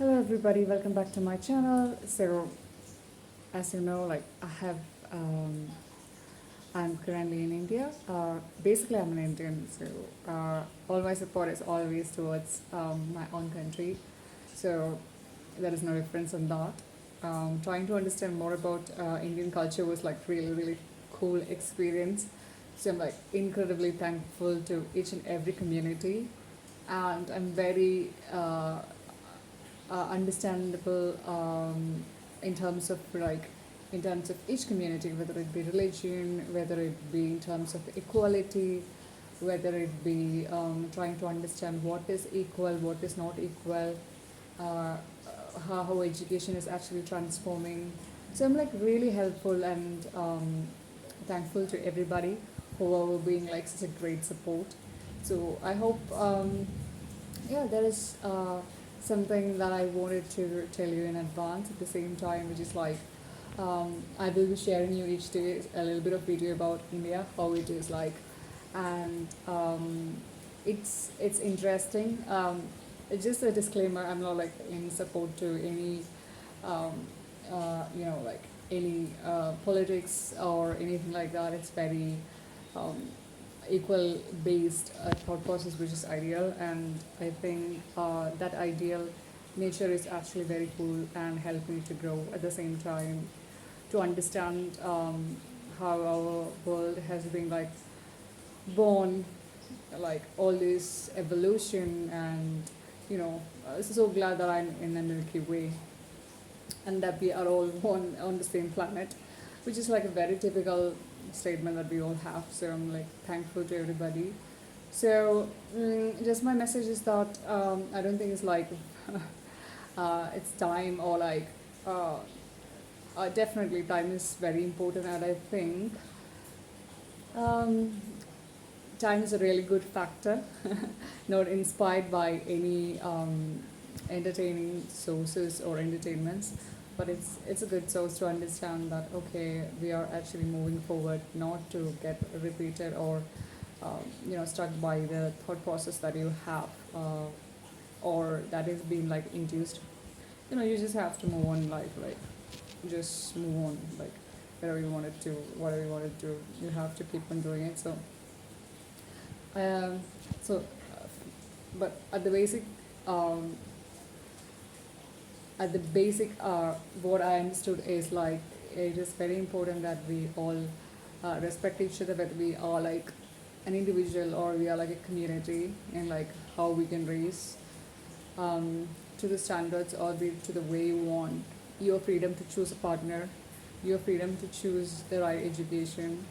Hello everybody, welcome back to my channel. So as you know, um, I'm currently in India. Basically I'm an Indian, so all my support is always towards my own country. So there is no difference in that. Trying to understand more about Indian culture was like really cool experience. So I'm like incredibly thankful to each and every community, and I'm very understandable in terms of in terms of each community, whether it be religion, whether it be in terms of equality, whether it be trying to understand what is equal, what is not equal, uh, how education is actually transforming. So I'm like really helpful and thankful to everybody who are being like such a great support. So I hope yeah, there is something that I wanted to tell you in advance at the same time, which is I will be sharing you each day a little bit of video about India, how it is like, and it's interesting. It's just a disclaimer. I'm not like in support to any, um, like any politics or anything like that. It's very um, equal based thought process, which is ideal, and I think that ideal nature is actually very cool and help me to grow at the same time, to understand how our world has been like born, like all this evolution, and so glad that I'm in the Milky Way and that we are all born on the same planet, which is like a very typical statement that we all have. So I'm like thankful to everybody. So just my message is that I don't think it's like it's time or uh, definitely time is very important, and I think um, time is a really good factor, not inspired by any entertaining sources or entertainments, but it's a good source to understand that okay, we are actually moving forward, not to get repeated or stuck by the thought process that you have or that is being like induced. You just have to move on in life, like just move on, like whatever you wanted to, whatever you wanted to, you have to keep on doing it. Um, so, but um, at the basic, what I understood is like it is very important that we all respect each other, whether we are like an individual or we are like a community, and like how we can raise to the standards or to the way you want. Your freedom to choose a partner, your freedom to choose the right education,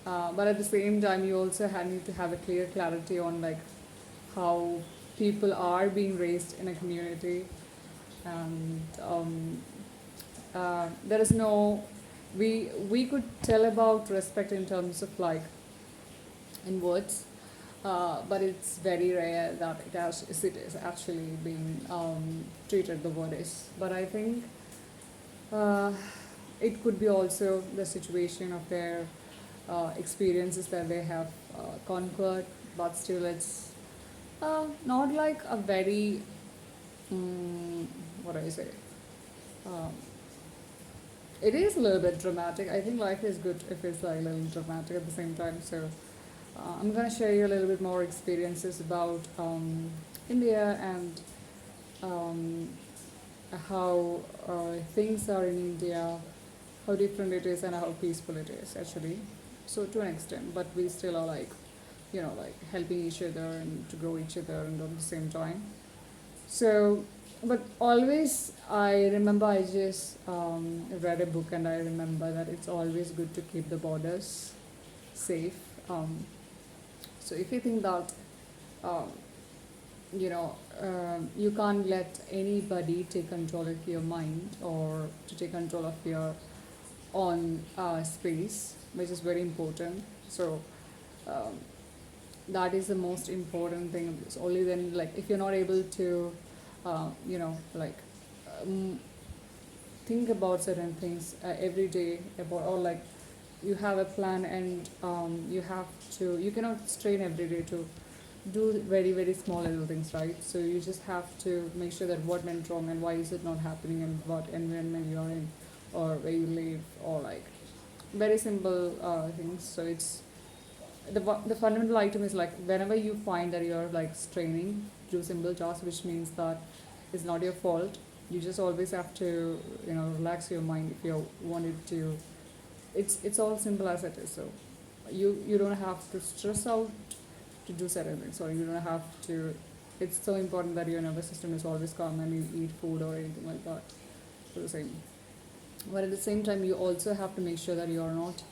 but at the same time, you also need to have a clear clarity on like how people are being raised in a community, and there is no we could tell about respect in terms of like in words, but it's very rare that it is actually being treated the word is. But I think uh, it could be also the situation of their experiences that they have conquered, but still it's not like a very what do I say? Um, it is a little bit dramatic. I think life is good if it's like a little dramatic at the same time. So I'm gonna share you a little bit more experiences about India and um, how things are in India, how different it is, and how peaceful it is actually. So to an extent, but we still are like, like helping each other and to grow each other and at the same time. So, but always I remember I just read a book and I remember that it's always good to keep the borders safe. So if you think that um, you can't let anybody take control of your mind or to take control of your own space, which is very important. So um, that is the most important thing. It's only then, like, if you're not able to, like, um, think about certain things every day about, or like, you have a plan and you cannot strain every day to do very, very small little things, right? So you just have to make sure that what went wrong and why is it not happening and what environment you're in or where you live or like very simple things. So it's the fundamental item is like whenever you find that you're like straining to do simple tasks, which means that it's not your fault. You just always have to relax your mind if you wanted to. It's all simple as it is. So you don't have to stress out to do certain things, or you don't have to. It's so important that your nervous system is always calm and you eat food or anything like that. For the same. But at the same time, you also have to make sure that you're not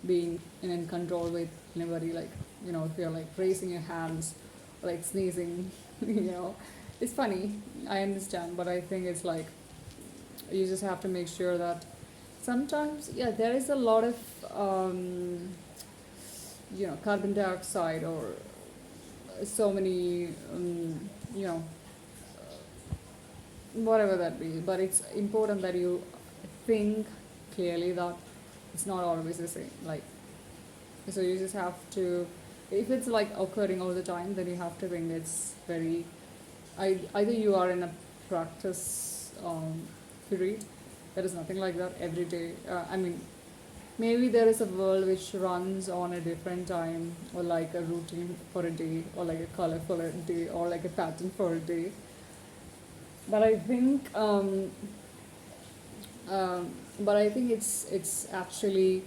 being in control with anybody. Like if you're like raising your hands, or like sneezing, you know, it's funny. I understand, but I think it's like you just have to make sure that sometimes, yeah, there is a lot of carbon dioxide or so many you know whatever that be, but it's important that you think clearly that it's not always the same. Like, so you just have to, if it's like occurring all the time, then you have to think it's very, either you are in a practice period. There is nothing like that every day. I mean, maybe there is a world which runs on a different time, or like a routine for a day, or like a color for a day, or like a pattern for a day. But I think, but I think it's actually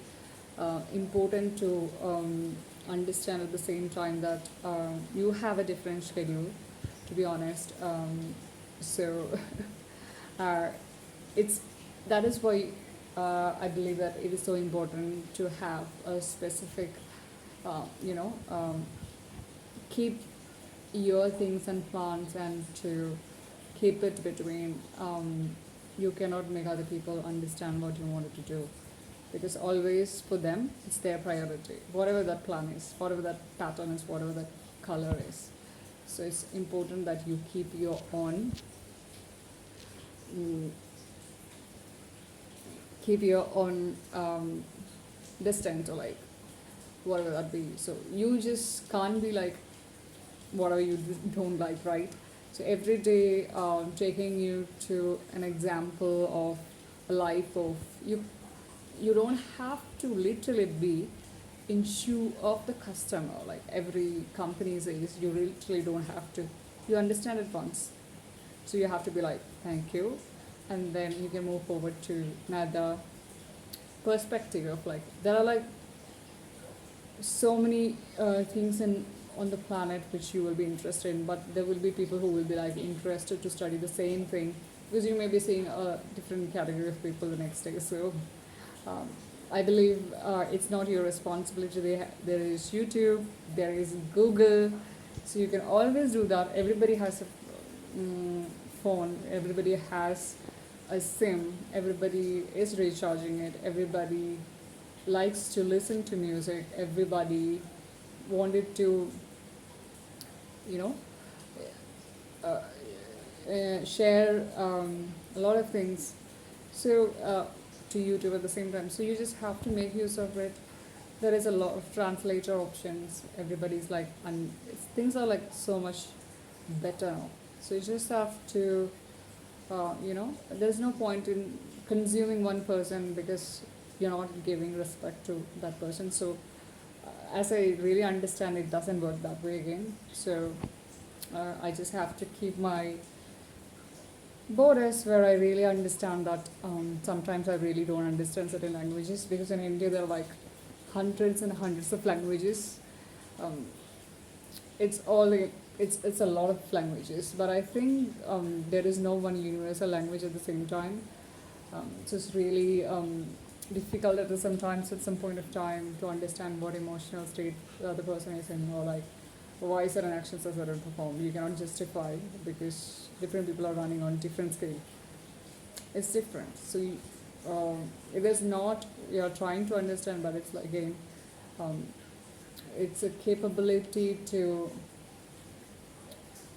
important to understand at the same time that you have a different schedule. To be honest, so uh, it's that is why I believe that it is so important to have a specific, keep your things and plans and to keep it between. You cannot make other people understand what you wanted to do because always for them it's their priority. Whatever that plan is, whatever that pattern is, whatever that color is. So it's important that you keep your own. Mm, keep your own distance or like whatever that be. So you just can't be like whatever you don't like, right? So every day, taking you to an example of a life of you. You don't have to literally be in shoe of the customer. Like every company says, you literally don't have to. You understand it once, so you have to be like, thank you, and then you can move forward to another perspective of like there are like so many things in on the planet which you will be interested in, but there will be people who will be like interested to study the same thing because you may be seeing a different category of people the next day. So um, I believe it's not your responsibility. There is YouTube, there is Google, so you can always do that. Everybody has a phone, everybody has a SIM, everybody is recharging it, everybody likes to listen to music, everybody wanted to, you know, uh, share a lot of things. So to YouTube at the same time. So you just have to make use of it. There is a lot of translator options. Everybody's like, and things are like so much better now. So you just have to, there's no point in consuming one person because you're not giving respect to that person. So as I really understand, it doesn't work that way again. So I just have to keep my borders where I really understand that sometimes I really don't understand certain languages because in India there are like hundreds and hundreds of languages. Um, it's all it's a lot of languages, but I think there is no one universal language at the same time. So it's really difficult at sometimes at some point of time to understand what emotional state the other person is in, or like why certain actions are certain performed. You cannot justify because different people are running on different scale. It's different. So it is not you're trying to understand, but it's like again, um, it's a capability to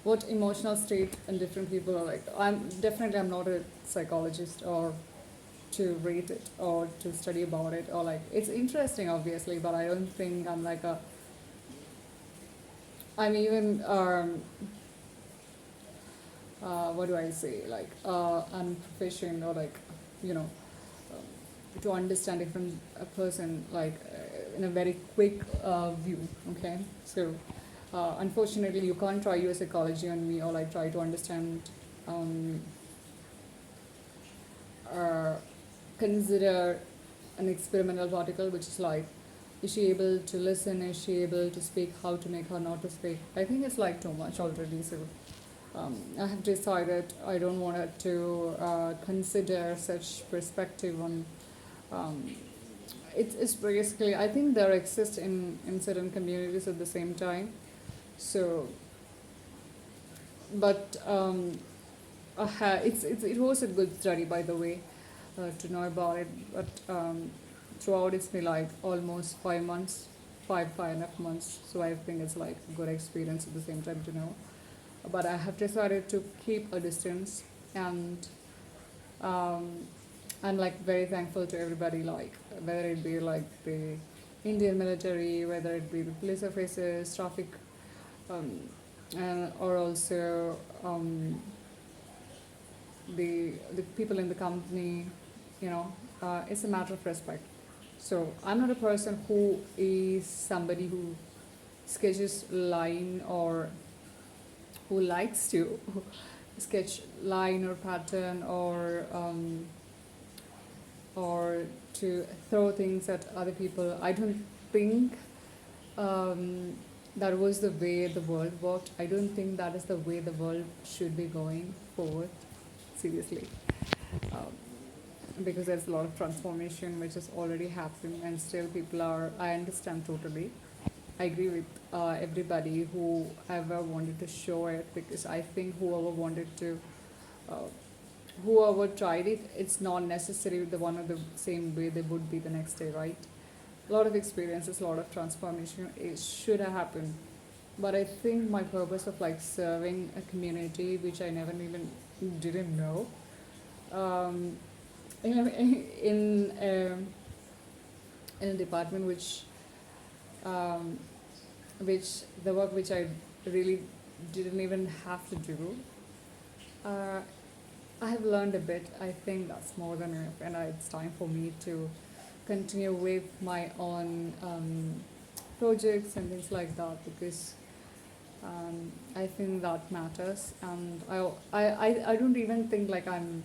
what emotional state and different people are like. I'm not a psychologist or to rate it or to study about it or like it's interesting obviously, but I don't think I'm like a I'm even what do I say, like I'm proficient, or like, you know, to understand it from a person, like in a very quick view. Okay, so unfortunately you can't try your psychology on me, or like try to understand, um, or consider an experimental particle, which is like, is she able to listen, is she able to speak, how to make her not to speak. I think it's like too much already. So I have decided I don't want to consider such perspective on. Um, it's basically, I think there exist in certain communities at the same time. So, but it was a good study, by the way, to know about it. But throughout it's been like almost 5 months, 5.5 months. So I think it's like a good experience at the same time to know. But I have decided to keep a distance, and um, I'm like very thankful to everybody, like whether it be like the Indian military, whether it be the police officers, traffic, um, and or also the people in the company. You know, it's a matter of respect. So I'm not a person who is somebody who sketches line, or who likes to sketch line or pattern, or to throw things at other people. I don't think um, that was the way the world worked. I don't think that is the way the world should be going forward. Seriously, um, because there's a lot of transformation which has already happened, and still people are. I understand totally. I agree with everybody who ever wanted to show it, because I think whoever wanted to, uh, whoever tried it, it's not necessarily the one or the same way they would be the next day, right? A lot of experiences, a lot of transformation, it should have happened. But I think my purpose of like serving a community which I never even didn't know, um, in in a department um, which the work which I really didn't even have to do. Uh, I have learned a bit. I think that's more than enough, and it's time for me to continue with my own projects and things like that, because I think that matters. And I don't even think like I'm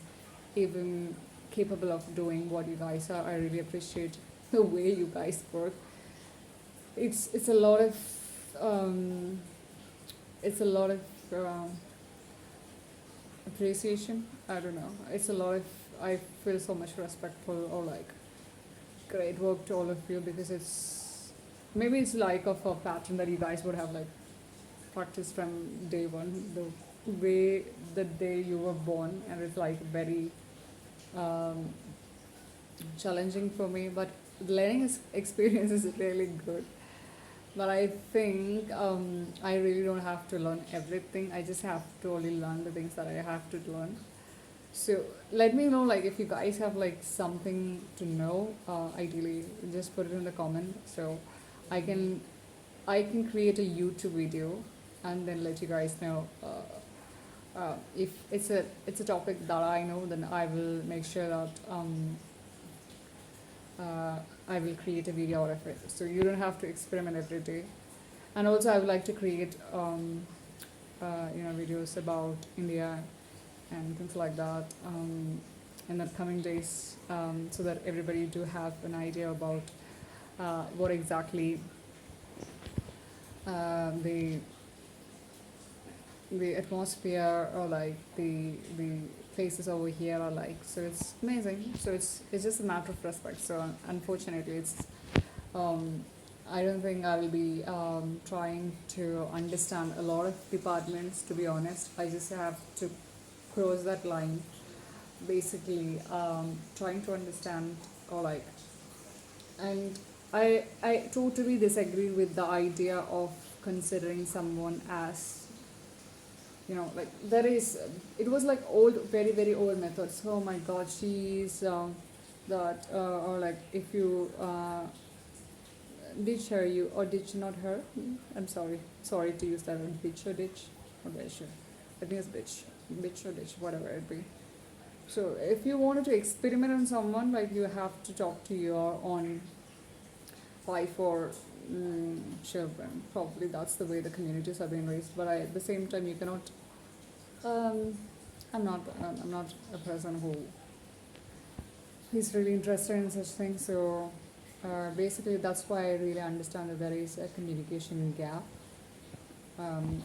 even capable of doing what you guys are. I really appreciate the way you guys work. It's a lot of um, it's a lot of appreciation. I don't know. It's a lot of, I feel so much respectful, or like great work to all of you, because it's maybe it's like of a pattern that you guys would have like practiced from day one, the way the day you were born, and it's like very um, challenging for me. But learning experience is really good. But I think I really don't have to learn everything. I just have to only learn the things that I have to learn. So let me know, like, if you guys have like something to know. Ideally, just put it in the comment, so I can I can create a YouTube video and then let you guys know. If it's a topic that I know, then I will make sure that uh, I will create a video out of it. So you don't have to experiment every day. And also, I would like to create videos about India and things like that in the coming days, so that everybody do have an idea about what exactly the atmosphere, or like the places over here are like. So it's amazing. So it's just a matter of respect. So unfortunately, it's um, I don't think I will be trying to understand a lot of departments. To be honest, I just have to cross that line. Basically, trying to understand, or like, and I totally disagree with the idea of considering someone as, like there is, it was like old, very very old methods. Oh my god, she's that or like, if you ditch her, you or ditch not her. I'm sorry to use that word, ditch or ditch or ditch. I think it's bitch or ditch, whatever it be. So if you wanted to experiment on someone, like you have to talk to your own wife or children. Probably that's the way the communities have been raised. But at the same time, you cannot. Um, I'm not a person who is really interested in such things. So basically, that's why I really understand that there is a communication gap. Um,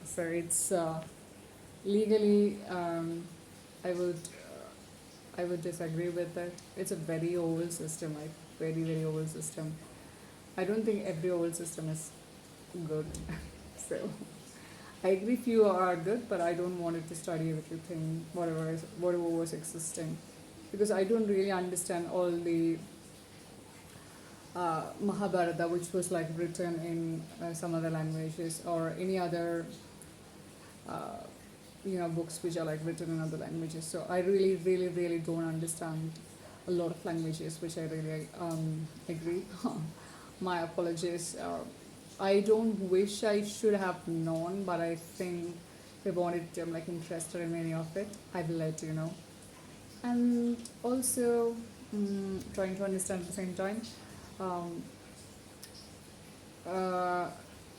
so it's legally, I would disagree with that. It's a very old system, like very very old system. I don't think every old system is good. So I agree few are good, but I don't want it to study everything, whatever was existing, because I don't really understand all the Mahabharata, which was like written in some other languages or any other uh, books which are like written in other languages. So I really really really don't understand a lot of languages, which I really agree. My apologies. I don't wish I should have known, but I think if I wanted to, I'm like interested in any of it, I will let you know. And also trying to understand at the same time. Um, uh,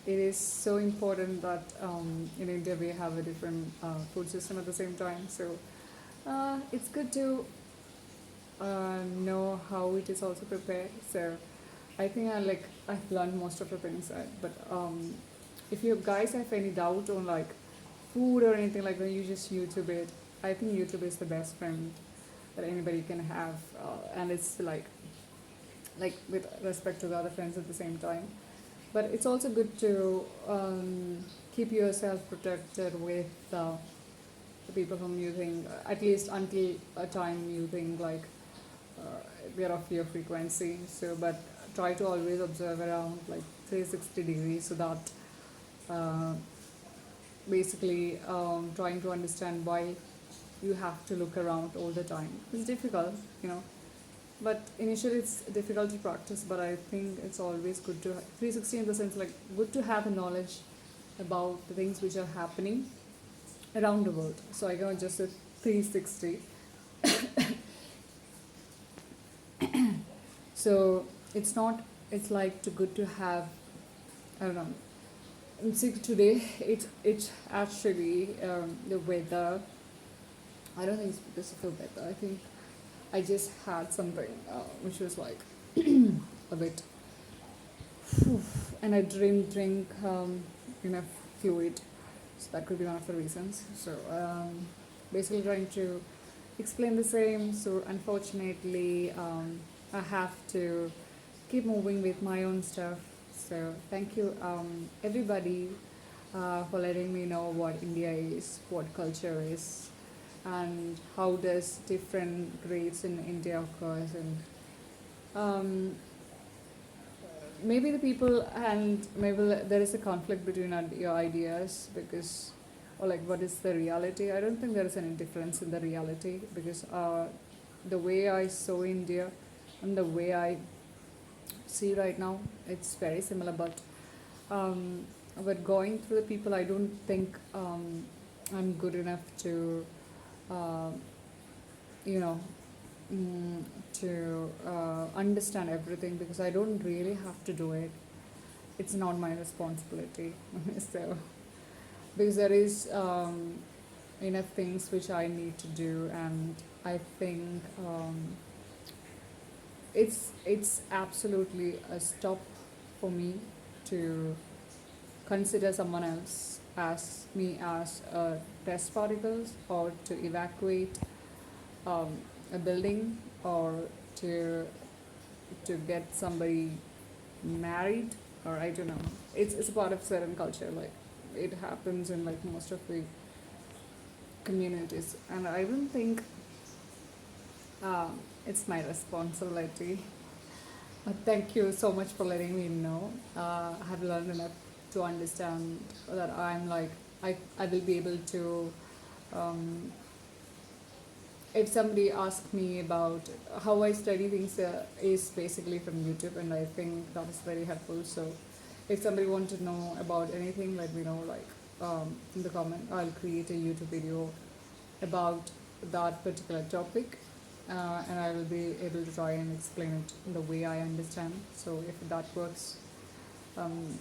it is so important that in India we have a different food system at the same time. So it's good to know how it is also prepared. So I think I've learned most of the things. But if you guys have any doubt on like food or anything like that, you just YouTube it. I think YouTube is the best friend that anybody can have, and it's like with respect to the other friends at the same time. But it's also good to keep yourself protected with the people whom you think, at least until a time you think like they're of your frequency. So, but try to always observe around like 360 degrees, so that uh, basically trying to understand why you have to look around all the time. It's difficult, you know, but initially it's difficult to practice, but I think it's always good to 360 in the sense like good to have a knowledge about the things which are happening around the world. So I cannot just say 360. So it's not, it's like too good to have, I don't know. And see today it's actually the weather. I don't think it's because of the weather. I think I just had something which was like a bit, and I didn't drink enough fluid, so that could be one of the reasons. So basically trying to explain the same. So unfortunately, I have to keep moving with my own stuff. So thank you, everybody, for letting me know what India is, what culture is, and how does different grades in India occurs, and um, maybe the people, and maybe there is a conflict between your ideas, because or like what is the reality. I don't think there is any difference in the reality, because the way I saw India and the way I see right now, it's very similar. Um, but going through the people, I don't think I'm good enough to uh, you know mm, to understand everything, because I don't really have to do it. It's not my responsibility. So because there is enough things which I need to do, and I think it's absolutely a stop for me to consider someone else as me as a test particles, or to evacuate um, a building, or to get somebody married, or I don't know. It's a part of certain culture. Like it happens in like most of the communities, and I don't think it's my responsibility. Thank you so much for letting me know. I have learned enough to understand that I will be able to um, if somebody asks me about how I study things, is basically from YouTube, and I think that is very helpful. So if somebody wants to know about anything, let me know. Like in the comment, I'll create a YouTube video about that particular topic, and I will be able to try and explain it in the way I understand. So if that works, um,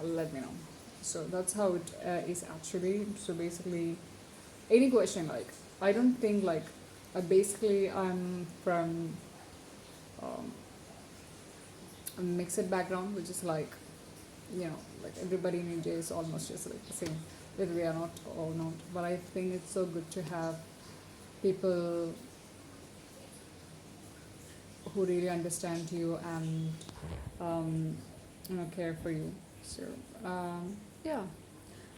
let me know. So that's how it is actually. So basically, any question, like I don't think like basically I'm from um, a mixed background, which is like, like everybody in India is almost just like the same, whether we are not or not. But I think it's so good to have people who really understand you and um, care for you. So yeah,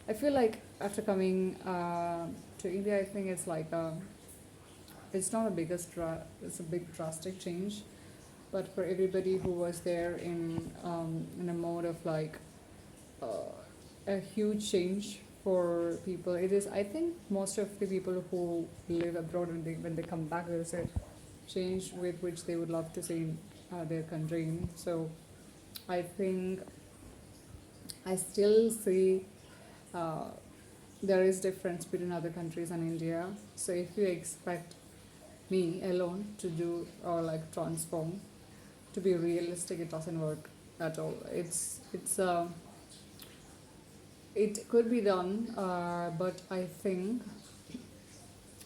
I feel like after coming to India, I think it's like it's not a it's a big drastic change, but for everybody who was there in a mode of like uh, a huge change for people. It is, I think, most of the people who live abroad, when they come back, there's a change with which they would love to see in their country. So I think I still see uh, there is difference between other countries and India. So if you expect me alone to do or like transform, to be realistic, it doesn't work at all. It could be done, but I think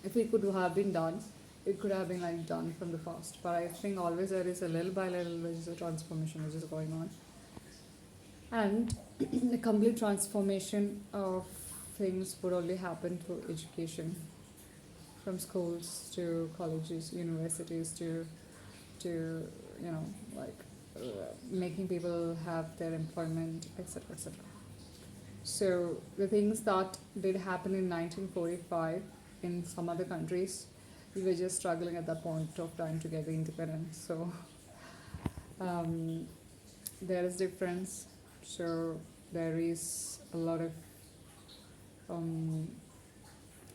if it could have been done, it could have been like done from the past. But I think always there is a little by little, there is a transformation which is going on, and the complete transformation of things would only happen through education, from schools to colleges, universities to like making people have their employment, etc., etc. So the things that did happen in 1945 in some other countries, we were just struggling at that point of time to get the independence. So um, there is difference. So there is a lot of um,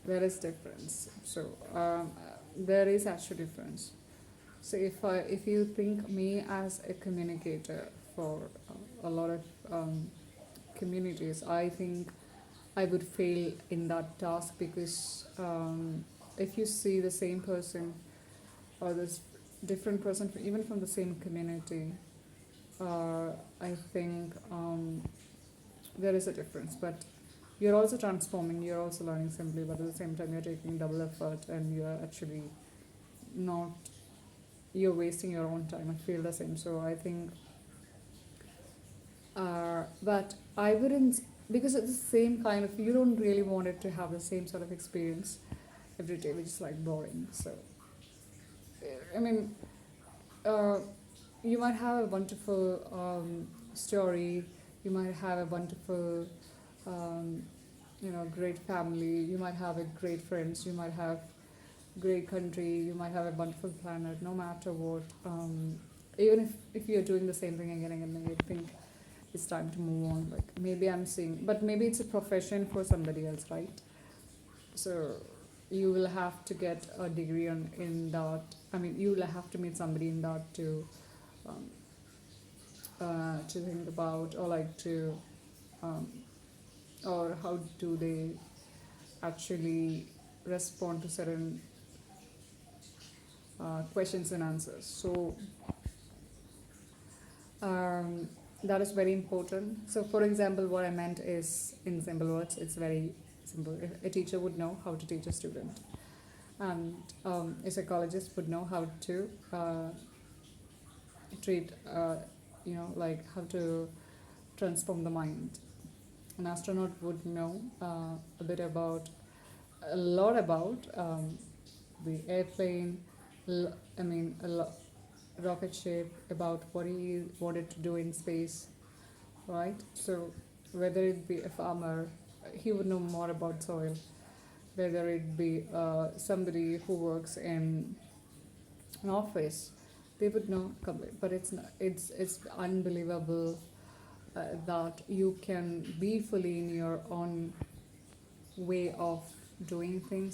there is difference. So there is actual difference. So if you think me as a communicator for a lot of communities, I think I would fail in that task, because if you see the same person or this different person, even from the same community, I think there is a difference. But you're also transforming, you're also learning simply, but at the same time, you're taking double effort and you're actually not, you're wasting your own time. I feel the same. So I think, but I wouldn't, because it's the same kind of, you don't really want it to have the same sort of experience every day, which is like boring. So, I mean, uh, you might have a wonderful story, you might have a wonderful, um, great family, you might have a great friends, you might have great country, you might have a wonderful planet, no matter what. Even if you're doing the same thing again and again, I think it's time to move on. Like maybe I'm seeing, but maybe it's a profession for somebody else, right? So you will have to get a degree in that. I mean, you will have to meet somebody in that um, to think about, or like to, um, or how do they actually respond to certain questions and answers. So um, that is very important. So, for example, what I meant is, in simple words, it's very simple. A teacher would know how to teach a student, and a psychologist would know how to treat, like how to transform the mind. An astronaut would know a lot about the airplane, I mean, rocket ship, about what he wanted to do in space, right? So whether it be a farmer, he would know more about soil. Whether it be somebody who works in an office, they would know complete. But it's not, it's unbelievable that you can be fully in your own way of doing things,